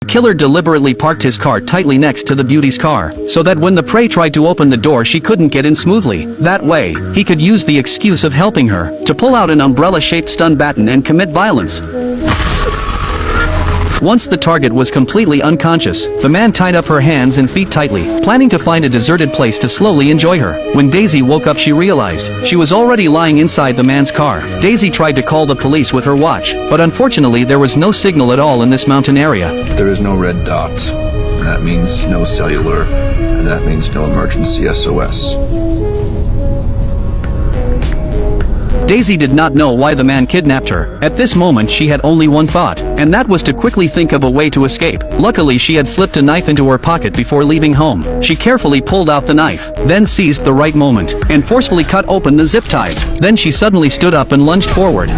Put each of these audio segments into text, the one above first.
The killer deliberately parked his car tightly next to the beauty's car, so that when the prey tried to open the door she couldn't get in smoothly. That way, he could use the excuse of helping her to pull out an umbrella-shaped stun baton and commit violence. Once the target was completely unconscious, the man tied up her hands and feet tightly, planning to find a deserted place to slowly enjoy her. When Daisy woke up she realized she was already lying inside the man's car. Daisy tried to call the police with her watch, but unfortunately there was no signal at all in this mountain area. There is no red dot. That means no cellular, and that means no emergency SOS. Daisy did not know why the man kidnapped her. At this moment she had only one thought, and that was to quickly think of a way to escape. Luckily she had slipped a knife into her pocket before leaving home. She carefully pulled out the knife, then seized the right moment, and forcefully cut open the zip ties. Then she suddenly stood up and lunged forward.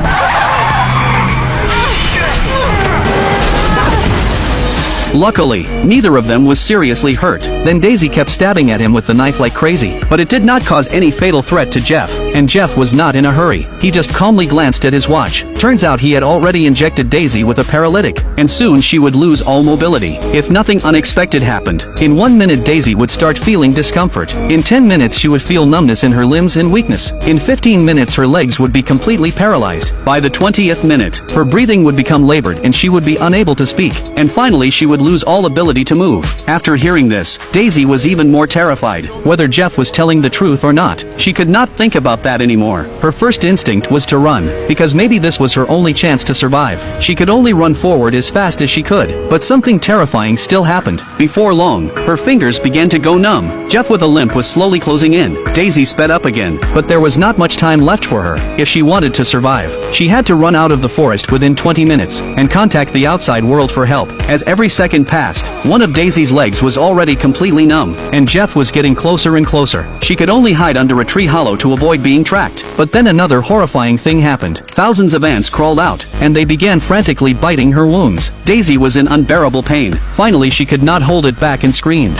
Luckily, neither of them was seriously hurt. Then Daisy kept stabbing at him with the knife like crazy, but it did not cause any fatal threat to Jeff, and Jeff was not in a hurry. He just calmly glanced at his watch. Turns out he had already injected Daisy with a paralytic, and soon she would lose all mobility. If nothing unexpected happened, in 1 minute Daisy would start feeling discomfort. In 10 minutes she would feel numbness in her limbs and weakness. In 15 minutes her legs would be completely paralyzed. By the 20th minute, her breathing would become labored and she would be unable to speak, and finally she would lose all ability to move. After hearing this, Daisy was even more terrified. Whether Jeff was telling the truth or not, she could not think about that anymore. Her first instinct was to run, because maybe this was her only chance to survive. She could only run forward as fast as she could, but something terrifying still happened. Before long, her fingers began to go numb. Jeff with a limp was slowly closing in. Daisy sped up again, but there was not much time left for her. If she wanted to survive, she had to run out of the forest within 20 minutes, and contact the outside world for help. As every second passed, one of Daisy's legs was already completely numb, and Jeff was getting closer and closer. She could only hide under a tree hollow to avoid being tracked. But then another horrifying thing happened. Thousands of ants crawled out, and they began frantically biting her wounds. Daisy was in unbearable pain. Finally she could not hold it back and screamed.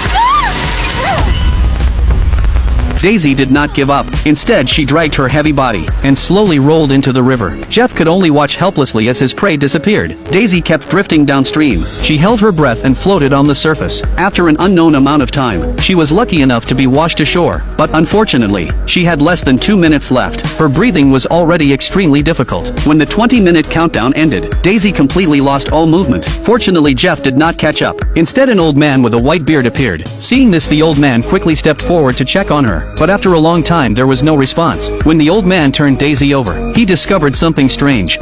Daisy did not give up. Instead she dragged her heavy body, and slowly rolled into the river. Jeff could only watch helplessly as his prey disappeared. Daisy kept drifting downstream. She held her breath and floated on the surface. After an unknown amount of time, she was lucky enough to be washed ashore. But unfortunately, she had less than 2 minutes left. Her breathing was already extremely difficult. When the 20-minute countdown ended, Daisy completely lost all movement. Fortunately Jeff did not catch up. Instead an old man with a white beard appeared. Seeing this the old man quickly stepped forward to check on her. But after a long time there was no response. When the old man turned Daisy over, he discovered something strange.